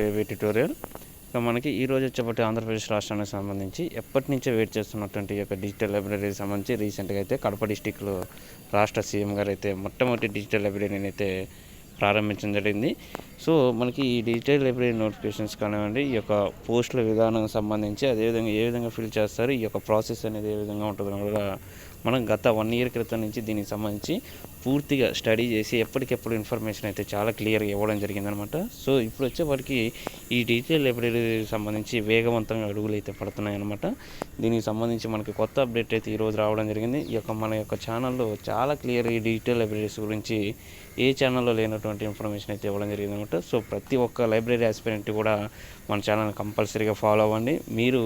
ఏవీ tutorial. So మనకి ఈరోజు వచ్చేప్పటి ఆంధ్రప్రదేశ్ రాష్ట్రానికి సంబంధించి ఎప్పటి నుంచో వెయిట్ చేస్తున్నటువంటి ఈ యొక్క డిజిటల్ లైబ్రరీకి సంబంధించి రీసెంట్గా అయితే కడప డిస్టిక్లో రాష్ట్ర సీఎం గారు అయితే మొట్టమొదటి డిజిటల్ లైబ్రరీని అయితే ప్రారంభించడం జరిగింది. సో మనకి ఈ డిజిటల్ లైబ్రరీ నోటిఫికేషన్స్ కానివ్వండి, ఈ యొక్క పోస్టుల విధానం సంబంధించి అదేవిధంగా ఏ విధంగా ఫిల్ చేస్తారు, ఈ యొక్క ప్రాసెస్ అనేది ఏ విధంగా ఉంటుందని కూడా మనం గత 1 ఇయర్ క్రితం నుంచి దీనికి సంబంధించి పూర్తిగా స్టడీ చేసి ఎప్పటికెప్పుడు ఇన్ఫర్మేషన్ అయితే చాలా క్లియర్గా ఇవ్వడం జరిగిందనమాట. సో ఇప్పుడు వచ్చేప్పటికి ఈ డిజిటల్ లైబ్రరీకి సంబంధించి వేగవంతంగా అడుగులు అయితే పడుతున్నాయన్నమాట. దీనికి సంబంధించి మనకి కొత్త అప్డేట్ అయితే ఈరోజు రావడం జరిగింది. మన యొక్క ఛానల్లో చాలా క్లియర్ ఈ డిజిటల్ లైబ్రరీస్ గురించి ఏ ఛానల్లో లేనటువంటి ఇన్ఫర్మేషన్ అయితే ఇవ్వడం జరిగిందనమాట. సో ప్రతి ఒక్క లైబ్రరీ ఆస్పిరెంట్ కూడా మన ఛానల్ కంపల్సరీగా ఫాలో అవ్వండి. మీరు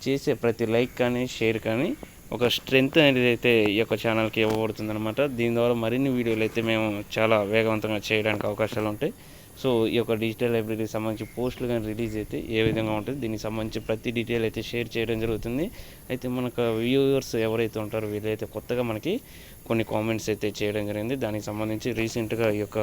చేసే ప్రతి లైక్ కానీ షేర్ కానీ ఒక స్ట్రెంగ్త్ అనేది అయితే ఈ యొక్క ఛానల్కి ఇవ్వబడుతుంది అనమాట. దీని ద్వారా మరిన్ని వీడియోలు అయితే మేము చాలా వేగవంతంగా చేయడానికి అవకాశాలు ఉంటాయి. సో ఈ యొక్క డిజిటల్ లైబ్రరీకి సంబంధించి పోస్టులు కానీ రిలీజ్ అయితే ఏ విధంగా ఉంటుంది, దీనికి సంబంధించి ప్రతి డీటెయిల్ అయితే షేర్ చేయడం జరుగుతుంది. అయితే మనకు వ్యూవర్స్ ఎవరైతే ఉంటారో వీళ్ళైతే కొత్తగా మనకి కొన్ని కామెంట్స్ అయితే చేయడం జరిగింది. దానికి సంబంధించి రీసెంట్గా ఈ యొక్క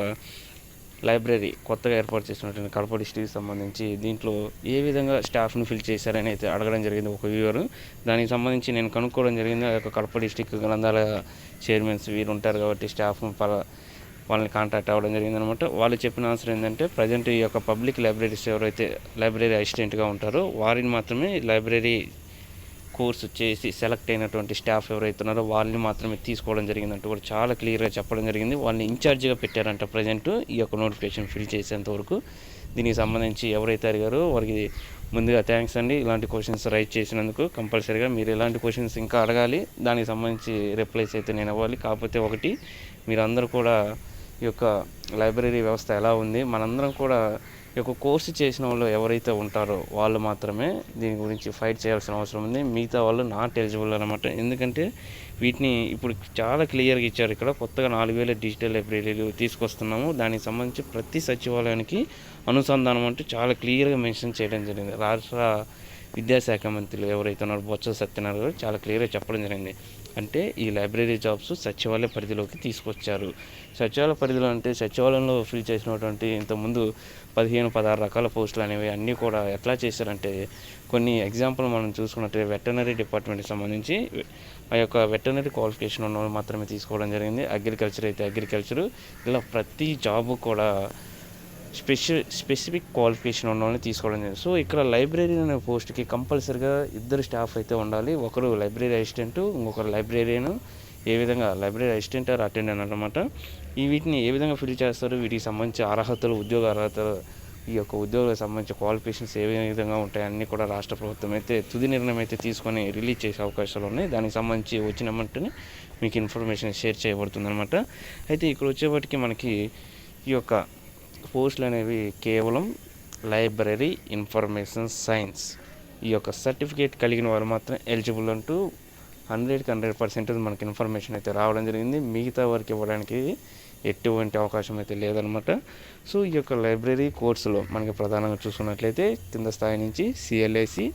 లైబ్రరీ కొత్తగా ఏర్పాటు చేసినటువంటి కడప డిస్ట్రిక్ట్కి సంబంధించి దీంట్లో ఏ విధంగా స్టాఫ్ను ఫిల్ చేశారని అయితే అడగడం జరిగింది ఒక వ్యూవర్. దానికి సంబంధించి నేను కనుక్కోవడం జరిగింది. ఆ యొక్క కడప డిస్ట్రిక్ట్ గ్రంథాల చైర్మన్స్ వీరు ఉంటారు కాబట్టి స్టాఫ్ వాళ్ళని కాంటాక్ట్ అవ్వడం జరిగిందనమాట. వాళ్ళు చెప్పిన ఆన్సర్ ఏంటంటే ప్రజెంట్ ఈ యొక్క పబ్లిక్ లైబ్రరీస్ ఎవరైతే లైబ్రరీ అసిస్టెంట్గా ఉంటారో వారిని మాత్రమే లైబ్రరీ కోర్సు చేసి సెలెక్ట్ అయినటువంటి స్టాఫ్ ఎవరైతే ఉన్నారో వాళ్ళని మాత్రమే తీసుకోవడం జరిగిందంటూ కూడా చాలా క్లియర్గా చెప్పడం జరిగింది. వాళ్ళని ఇన్ఛార్జిగా పెట్టారంట ప్రజెంట్ ఈ యొక్క నోటిఫికేషన్ ఫిల్ చేసేంత వరకు. దీనికి సంబంధించి ఎవరైతే అడిగారో వారికి ముందుగా థ్యాంక్స్ అండి. ఇలాంటి క్వశ్చన్స్ రైట్ చేసినందుకు. కంపల్సరీగా మీరు ఇలాంటి క్వశ్చన్స్ ఇంకా అడగాలి, దానికి సంబంధించి రిప్లైస్ అయితే నేను ఇవ్వాలి. కాకపోతే ఒకటి, మీరందరూ కూడా ఈ యొక్క లైబ్రరీ వ్యవస్థ ఎలా ఉంది, మనందరం కూడా ఈ యొక్క కోర్సు చేసిన వాళ్ళు ఎవరైతే ఉంటారో వాళ్ళు మాత్రమే దీని గురించి ఫైట్ చేయాల్సిన అవసరం ఉంది. మిగతా వాళ్ళు నాట్ ఎలిజిబుల్ అనమాట. ఎందుకంటే వీటిని ఇప్పుడు చాలా క్లియర్గా ఇచ్చారు. ఇక్కడ కొత్తగా 4000 డిజిటల్ లైబ్రరీలు తీసుకొస్తున్నాము. దానికి సంబంధించి ప్రతి సచివాలయానికి అనుసంధానం అంటూ చాలా క్లియర్గా మెన్షన్ చేయడం జరిగింది. రాష్ట్ర విద్యాశాఖ మంత్రులు ఎవరైతే ఉన్నారో బొత్స సత్యనారాయణ గారు చాలా క్లియర్గా చెప్పడం జరిగింది. అంటే ఈ లైబ్రరీ జాబ్స్ సచివాలయ పరిధిలోకి తీసుకొచ్చారు. సచివాలయ పరిధిలో అంటే సచివాలయంలో ఫిల్ చేసినటువంటి ఇంతకుముందు 15-16 రకాల పోస్టులు అనేవి అన్నీ కూడా ఎట్లా చేశారంటే, కొన్ని ఎగ్జాంపుల్ మనం చూసుకున్నట్టు వెటర్నరీ డిపార్ట్మెంట్కి సంబంధించి ఆ యొక్క వెటర్నరీ క్వాలిఫికేషన్ ఉన్న వాళ్ళు మాత్రమే తీసుకోవడం జరిగింది. అగ్రికల్చర్ అయితే అగ్రికల్చరు, ఇలా ప్రతి జాబు కూడా స్పెసిఫిక్ క్వాలిఫికేషన్ ఉన్న వాళ్ళని తీసుకోవడం జరిగింది. సో ఇక్కడ లైబ్రరీ అనే పోస్ట్కి కంపల్సరీగా 2 స్టాఫ్ అయితే ఉండాలి. ఒకరు లైబ్రరీ అసిస్టెంట్, ఇంకొకరు లైబ్రరీను. ఏ విధంగా లైబ్రరీ అసిస్టెంట్ ఆర్ అటెండెంట్ అన్నమాట. వీటిని ఏ విధంగా ఫిల్ చేస్తారు, వీటికి సంబంధించి అర్హతలు, ఉద్యోగ అర్హతలు, ఈ యొక్క ఉద్యోగాలకు సంబంధించిన క్వాలిఫికేషన్స్ ఏ విధంగా ఉంటాయి అన్నీ కూడా రాష్ట్ర ప్రభుత్వం అయితే తుది నిర్ణయం అయితే తీసుకొని రిలీజ్ చేసే అవకాశాలు ఉన్నాయి. దానికి సంబంధించి వచ్చిన వెంటనే మీకు ఇన్ఫర్మేషన్ షేర్ చేయబడుతుంది అనమాట. అయితే ఇక్కడ వచ్చేప్పటికి మనకి ఈ యొక్క పోస్టులు అనేవి కేవలం లైబ్రరీ ఇన్ఫర్మేషన్ సైన్స్ ఈ యొక్క సర్టిఫికేట్ కలిగిన వారు మాత్రం ఎలిజిబుల్ అంటూ 100% మనకి ఇన్ఫర్మేషన్ అయితే రావడం జరిగింది. మిగతా వారికి ఇవ్వడానికి ఎటువంటి అవకాశం అయితే లేదనమాట. సో ఈ యొక్క లైబ్రరీ కోర్సులో మనకి ప్రధానంగా చూసుకున్నట్లయితే కింద స్థాయి నుంచి సిఎల్ఐసి,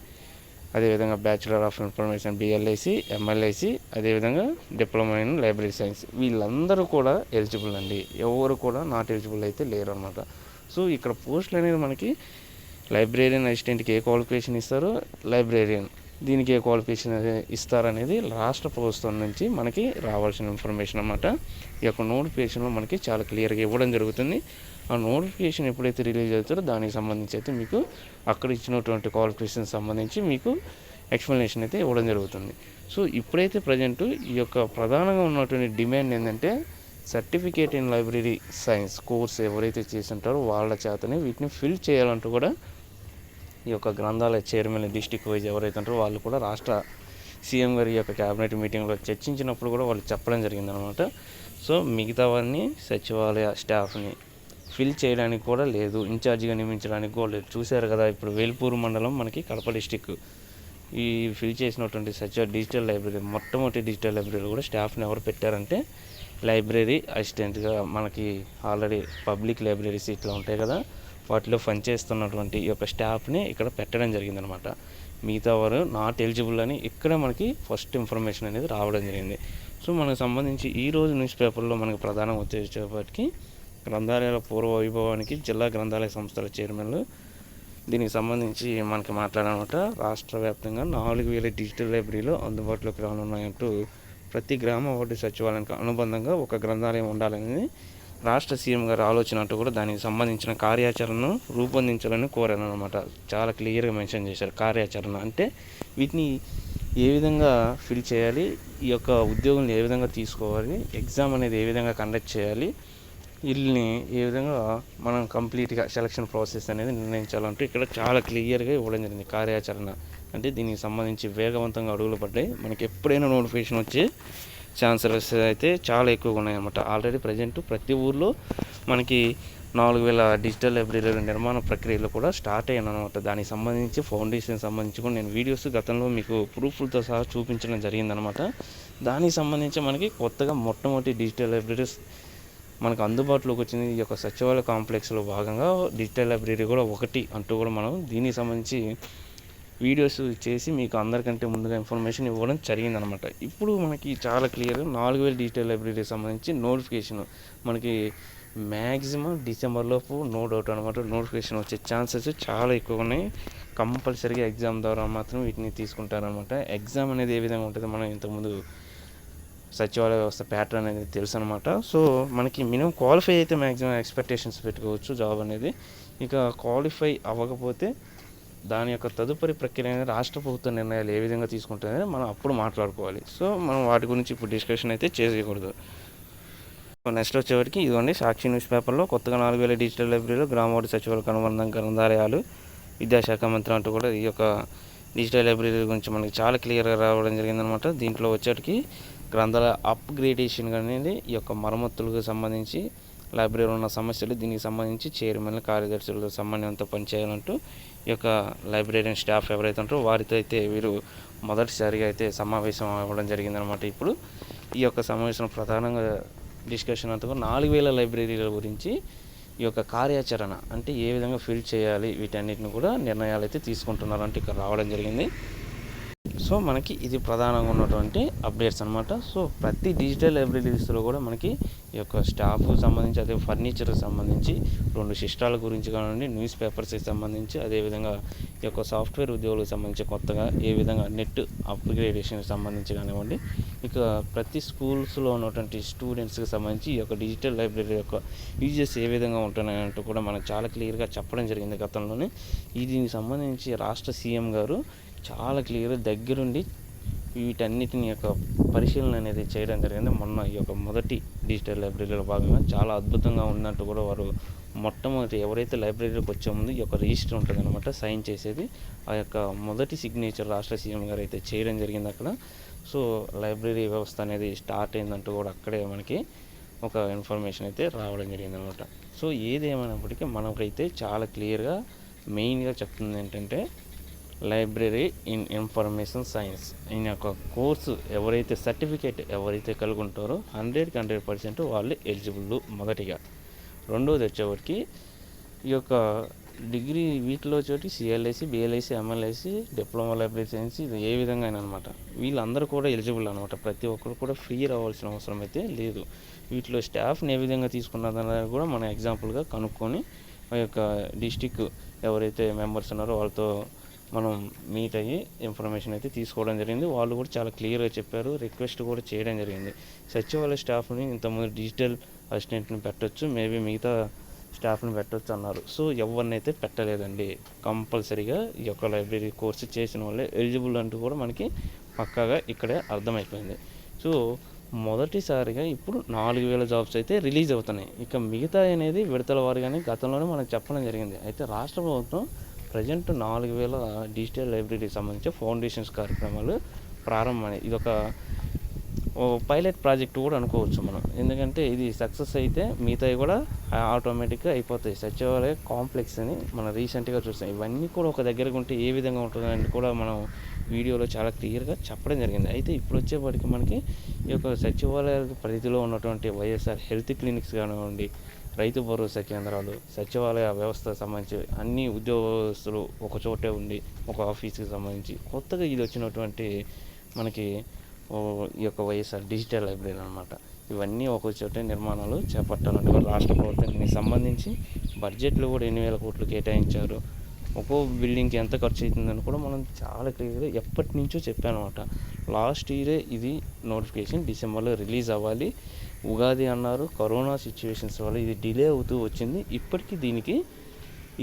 అదేవిధంగా bachelor of information BLIC, MLIC, అదేవిధంగా డిప్లొమా ఇన్ లైబ్రరీ సైన్స్, వీళ్ళందరూ కూడా ఎలిజిబుల్ అండి. ఎవరు కూడా నాట్ ఎలిజిబుల్ అయితే లేరు అనమాట. సో ఇక్కడ పోస్టులు అనేది మనకి లైబ్రేరియన్ అసిస్టెంట్కి ఏ క్వాలిఫికేషన్ ఇస్తారో, లైబ్రేరియన్ దీనికి ఏ క్వాలిఫికేషన్ ఇస్తారనేది రాష్ట్ర ప్రభుత్వం నుంచి మనకి రావాల్సిన ఇన్ఫర్మేషన్ అన్నమాట. ఈ యొక్క నోటిఫికేషన్లో మనకి చాలా క్లియర్గా ఇవ్వడం జరుగుతుంది. ఆ నోటిఫికేషన్ ఎప్పుడైతే రిలీజ్ అవుతారో దానికి సంబంధించి అయితే మీకు అక్కడ ఇచ్చినటువంటి క్వాలిఫికేషన్ సంబంధించి మీకు ఎక్స్ప్లెనేషన్ అయితే ఇవ్వడం జరుగుతుంది. సో ఇప్పుడైతే ప్రజెంట్ ఈ యొక్క ప్రధానంగా ఉన్నటువంటి డిమాండ్ ఏంటంటే certificate in library science course ఎవరైతే చేసి ఉంటారో వాళ్ళ చేతనే వీటిని ఫిల్ చేయాలంటూ కూడా ఈ యొక్క గ్రంథాలయ చైర్మన్ డిస్ట్రిక్ట్ వైజ్ ఎవరైతే ఉంటారో వాళ్ళు కూడా రాష్ట్ర సీఎం గారి యొక్క క్యాబినెట్ మీటింగ్లో చర్చించినప్పుడు కూడా వాళ్ళు చెప్పడం జరిగిందనమాట. సో మిగతావన్నీ సచివాలయ స్టాఫ్ని ఫిల్ చేయడానికి కూడా లేదు, ఇన్ఛార్జిగా నియమించడానికి కూడా లేదు. చూశారు కదా, ఇప్పుడు వేల్పూరు మండలం మనకి కడప డిస్టిక్ ఈ ఫిల్ చేసినటువంటి డిజిటల్ లైబ్రరీ మొట్టమొదటి డిజిటల్ లైబ్రరీ కూడా స్టాఫ్ని ఎవరు పెట్టారంటే లైబ్రరీ అసిస్టెంట్గా. మనకి ఆల్రెడీ పబ్లిక్ లైబ్రరీస్ ఇట్లా ఉంటాయి కదా, వాటిలో పనిచేస్తున్నటువంటి ఈ యొక్క స్టాఫ్ని ఇక్కడ పెట్టడం జరిగిందనమాట. మిగతా వారు నాట్ ఎలిజిబుల్ అని ఇక్కడ మనకి ఫస్ట్ ఇన్ఫర్మేషన్ అనేది రావడం జరిగింది. సో మనకు సంబంధించి ఈరోజు న్యూస్ పేపర్లో మనకు ప్రధానంగా వచ్చేటప్పటికి గ్రంథాలయాల పూర్వ వైభవానికి జిల్లా గ్రంథాలయ సంస్థల చైర్మన్లు దీనికి సంబంధించి మనకి మాట్లాడాలన్నమాట. రాష్ట్ర వ్యాప్తంగా 4000 డిజిటల్ లైబ్రరీలు అందుబాటులోకి రానున్నాయంటూ ప్రతి గ్రామ వార్డు సచివాలయానికి అనుబంధంగా ఒక గ్రంథాలయం ఉండాలని రాష్ట్ర సీఎం గారి ఆలోచన అంటూ కూడా దానికి సంబంధించిన కార్యాచరణను రూపొందించాలని కోరారనమాట. చాలా క్లియర్గా మెన్షన్ చేశారు. కార్యాచరణ అంటే వీటిని ఏ విధంగా ఫిల్ చేయాలి, ఈ యొక్క ఉద్యోగులను ఏ విధంగా తీసుకోవాలి, ఎగ్జామ్ అనేది ఏ విధంగా కండక్ట్ చేయాలి, వీళ్ళని ఏ విధంగా మనం కంప్లీట్గా సెలక్షన్ ప్రాసెస్ అనేది నిర్ణయించాలంటూ ఇక్కడ చాలా క్లియర్గా ఇవ్వడం జరిగింది. కార్యాచరణ అంటే దీనికి సంబంధించి వేగవంతంగా అడుగులు పడ్డాయి. మనకి ఎప్పుడైనా నోటిఫికేషన్ వచ్చే ఛాన్సెస్ అయితే చాలా ఎక్కువగా ఉన్నాయన్నమాట. ఆల్రెడీ ప్రజెంట్ ప్రతి ఊర్లో మనకి 4000 డిజిటల్ లైబ్రరీల నిర్మాణ ప్రక్రియలు కూడా స్టార్ట్ అయ్యాను అనమాట. దానికి సంబంధించి ఫౌండేషన్ సంబంధించి కూడా నేను వీడియోస్ గతంలో మీకు ప్రూఫ్లతో సహా చూపించడం జరిగిందనమాట. దానికి సంబంధించి మనకి కొత్తగా మొట్టమొదటి డిజిటల్ లైబ్రరీస్ మనకు అందుబాటులోకి వచ్చింది. ఈ యొక్క సచివాలయ కాంప్లెక్స్లో భాగంగా డిజిటల్ లైబ్రరీ కూడా ఒకటి అంటూ కూడా మనం దీనికి సంబంధించి వీడియోస్ చేసి మీకు అందరికంటే ముందుగా ఇన్ఫర్మేషన్ ఇవ్వడం జరిగిందనమాట. ఇప్పుడు మనకి చాలా క్లియర్ 4000 డిజిటల్ లైబ్రరీకి సంబంధించి నోటిఫికేషన్ మనకి మ్యాక్సిమం డిసెంబర్లోపు నో డౌట్ అనమాట నోటిఫికేషన్ వచ్చే ఛాన్సెస్ చాలా ఎక్కువగా ఉన్నాయి. కంపల్సరీగా ఎగ్జామ్ ద్వారా మాత్రం వీటిని తీసుకుంటారనమాట. ఎగ్జామ్ అనేది ఏ విధంగా ఉంటుంది మనం ఇంతకుముందు సచివాలయ వ్యవస్థ ప్యాటర్న్ అనేది తెలుసు అనమాట. సో మనకి మినిమం క్వాలిఫై అయితే మ్యాక్సిమం ఎక్స్పెక్టేషన్స్ పెట్టుకోవచ్చు జాబ్ అనేది. ఇక క్వాలిఫై అవ్వకపోతే దాని యొక్క తదుపరి ప్రక్రియ అనేది రాష్ట్ర ప్రభుత్వ నిర్ణయాలు ఏ విధంగా తీసుకుంటుందని మనం అప్పుడు మాట్లాడుకోవాలి. సో మనం వాటి గురించి ఇప్పుడు డిస్కషన్ అయితే చేయకూడదు. నెక్స్ట్ వచ్చేవరకు ఇదిగోండి సాక్షి న్యూస్ పేపర్లో కొత్తగా 4000 డిజిటల్ లైబ్రరీలు గ్రామవార్డు సచివాలయ అనుబంధం గ్రంథాలయాలు విద్యాశాఖ మంత్రి అంటూ కూడా ఈ యొక్క డిజిటల్ లైబ్రరీ గురించి మనకి చాలా క్లియర్గా రావడం జరిగిందనమాట. దీంట్లో వచ్చేటికి గ్రంథాలయ అప్గ్రేడేషన్ అనేది ఈ యొక్క మరమ్మతులకు సంబంధించి లైబ్రరీలో ఉన్న సమస్యలు దీనికి సంబంధించి చైర్మన్లు కార్యదర్శులతో సమన్వయంతో పనిచేయాలంటూ ఈ యొక్క లైబ్రరీయన్ స్టాఫ్ ఎవరైతే ఉంటారో వారితో అయితే వీరు మొదటిసారిగా అయితే సమావేశం అవ్వడం జరిగిందనమాట. ఇప్పుడు ఈ యొక్క సమావేశం ప్రధానంగా డిస్కషన్ అంతా 4000 లైబ్రరీల గురించి ఈ యొక్క కార్యాచరణ అంటే ఏ విధంగా ఫిల్ చేయాలి వీటన్నిటిని కూడా నిర్ణయాలు అయితే తీసుకుంటున్నారు అంటే ఇక్కడ రావడం జరిగింది. సో మనకి ఇది ప్రధానంగా ఉన్నటువంటి అప్డేట్స్ అనమాట. సో ప్రతి డిజిటల్ లైబ్రరీస్లో కూడా మనకి ఈ యొక్క స్టాఫ్కి సంబంధించి అదే ఫర్నిచర్కి సంబంధించి 2 సిస్టాల గురించి కానివ్వండి, న్యూస్ పేపర్స్కి సంబంధించి అదేవిధంగా ఈ యొక్క సాఫ్ట్వేర్ ఉద్యోగులకు సంబంధించి కొత్తగా ఏ విధంగా నెట్ అప్గ్రేడేషన్కి సంబంధించి కానివ్వండి, ఇక ప్రతి స్కూల్స్లో ఉన్నటువంటి స్టూడెంట్స్కి సంబంధించి ఈ యొక్క డిజిటల్ లైబ్రరీ యొక్క యూజెస్ ఏ విధంగా ఉంటున్నాయంటూ కూడా మనకు చాలా క్లియర్గా చెప్పడం జరిగింది గతంలోనే. దీనికి సంబంధించి రాష్ట్ర సీఎం గారు చాలా క్లియర్ దగ్గరుండి వీటన్నిటిని యొక్క పరిశీలన అనేది చేయడం జరిగింది. మొన్న ఈ యొక్క మొదటి డిజిటల్ లైబ్రరీలో భాగంగా చాలా అద్భుతంగా ఉందంటూ కూడా వారు మొట్టమొదటి ఎవరైతే లైబ్రరీకి వచ్చే ముందు ఈ యొక్క రిజిస్టర్ ఉంటుంది అనమాట, సైన్ చేసేది ఆ యొక్క మొదటి సిగ్నేచర్ రాష్ట్ర సీఎం గారు అయితే చేయడం జరిగింది అక్కడ. సో లైబ్రరీ వ్యవస్థ అనేది స్టార్ట్ అయిందంటూ కూడా అక్కడే మనకి ఒక ఇన్ఫర్మేషన్ అయితే రావడం జరిగింది అనమాట. సో ఏది ఏమైనప్పటికీ మనకైతే చాలా క్లియర్గా మెయిన్గా చెప్తుంది ఏంటంటే లైబ్రరీ ఇన్ ఇన్ఫర్మేషన్ సైన్స్ ఈయన యొక్క కోర్సు ఎవరైతే సర్టిఫికేట్ ఎవరైతే కలిగి ఉంటారో 100% వాళ్ళు ఎలిజిబుల్ మొదటిగా. రెండోది వచ్చేవారికి ఈ యొక్క డిగ్రీ వీటిలో వచ్చేటి CLISc, BLISc, MLISc, diploma library science ఇది ఏ విధంగా అయినా అనమాట వీళ్ళందరూ కూడా ఎలిజిబుల్ అనమాట. ప్రతి ఒక్కరు కూడా ఫ్రీ రావాల్సిన అవసరం అయితే లేదు. వీటిలో స్టాఫ్ని ఏ విధంగా తీసుకున్నదనేది కూడా మనం ఎగ్జాంపుల్గా కనుక్కొని ఆ యొక్క డిస్టిక్ ఎవరైతే మెంబర్స్ ఉన్నారో వాళ్ళతో మనం మీట్ అయ్యి ఇన్ఫర్మేషన్ అయితే తీసుకోవడం జరిగింది. వాళ్ళు కూడా చాలా క్లియర్గా చెప్పారు, రిక్వెస్ట్ కూడా చేయడం జరిగింది. సచివాలయ స్టాఫ్ని ఇంతకుముందు డిజిటల్ అసిస్టెంట్ని పెట్టొచ్చు, మేబీ మిగతా స్టాఫ్ని పెట్టొచ్చు అన్నారు. సో ఎవరినైతే పెట్టలేదండి. కంపల్సరీగా ఈ యొక్క లైబ్రరీ కోర్సు చేసిన వాళ్ళే ఎలిజిబుల్ అంటూ కూడా మనకి పక్కాగా ఇక్కడే అర్థమైపోయింది. సో మొదటిసారిగా ఇప్పుడు 4000 జాబ్స్ అయితే రిలీజ్ అవుతున్నాయి. ఇక మిగతా అనేది విడతల వారిగానే గతంలోనే మనకు చెప్పడం జరిగింది. అయితే రాష్ట్ర ప్రభుత్వం ప్రజెంట్ 4000 డిజిటల్ లైబ్రరీకి సంబంధించి ఫౌండేషన్స్ కార్యక్రమాలు ప్రారంభమైనాయి. ఇది ఒక పైలట్ ప్రాజెక్ట్ కూడా అనుకోవచ్చు మనం. ఎందుకంటే ఇది సక్సెస్ అయితే మిగతాయి కూడా ఆటోమేటిక్గా అయిపోతాయి. సచివాలయ కాంప్లెక్స్ అని మనం రీసెంట్గా చూస్తాం. ఇవన్నీ కూడా ఒక దగ్గరకు ఉంటే ఏ విధంగా ఉంటుందని కూడా మనం వీడియోలో చాలా క్లియర్గా చెప్పడం జరిగింది. అయితే ఇప్పుడు వచ్చేప్పటికి మనకి ఈ యొక్క సచివాలయాల పరిధిలో ఉన్నటువంటి వైఎస్ఆర్ హెల్త్ క్లినిక్స్ కానివ్వండి, రైతు భరోసా కేంద్రాలు, సచివాలయ వ్యవస్థకు సంబంధించి అన్ని ఉద్యోగస్తులు ఒక చోటే ఉండి ఒక ఆఫీస్కి సంబంధించి కొత్తగా ఇది వచ్చినటువంటి మనకి ఈ యొక్క వైఎస్ఆర్ డిజిటల్ లైబ్రరీ అనమాట. ఇవన్నీ ఒక చోట నిర్మాణాలు చేపట్టాలంటే రాష్ట్ర ప్రభుత్వం దీనికి సంబంధించి బడ్జెట్లో కూడా 8,000 కోట్లు కేటాయించారు. ఒక్కో బిల్డింగ్కి ఎంత ఖర్చు అవుతుందని కూడా మనం చాలా క్లియర్గా ఎప్పటి నుంచో చెప్పానమాట. లాస్ట్ ఇయరే ఇది నోటిఫికేషన్ డిసెంబర్లో రిలీజ్ అవ్వాలి, ఉగాది అన్నారు. కరోనా సిచ్యువేషన్స్ వల్ల ఇది డిలే అవుతూ వచ్చింది. ఇప్పటికీ దీనికి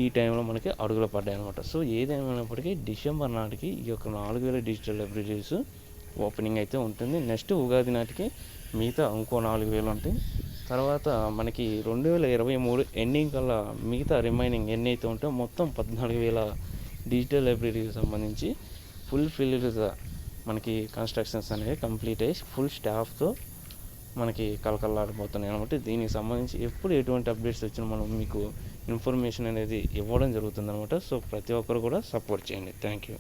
ఈ టైంలో మనకి అడుగులు పడ్డాయి అనమాట. సో ఏదేమైనప్పటికీ డిసెంబర్ నాటికి ఈ యొక్క 4,000 డిజిటల్ లైబ్రరీస్ ఓపెనింగ్ అయితే ఉంటుంది. నెక్స్ట్ ఉగాది నాటికి మిగతా ఇంకో 4,000 ఉంటాయి. తర్వాత మనకి 2023 ఎండింగ్ కల్లా మిగతా రిమైనింగ్ ఎన్ని అయితే ఉంటాయో మొత్తం 14,000 డిజిటల్ లైబ్రరీకి సంబంధించి ఫుల్ ఫిల్డ్గా మనకి కన్స్ట్రక్షన్స్ అనేవి కంప్లీట్ అయ్యి ఫుల్ స్టాఫ్తో మనకి కలకల్లాడిపోతున్నాయి అనమాట. దీనికి సంబంధించి ఎప్పుడు ఎటువంటి అప్డేట్స్ వచ్చినా మనం మీకు ఇన్ఫర్మేషన్ అనేది ఇవ్వడం జరుగుతుంది అనమాట. సో ప్రతి ఒక్కరు కూడా సపోర్ట్ చేయండి. Thank you.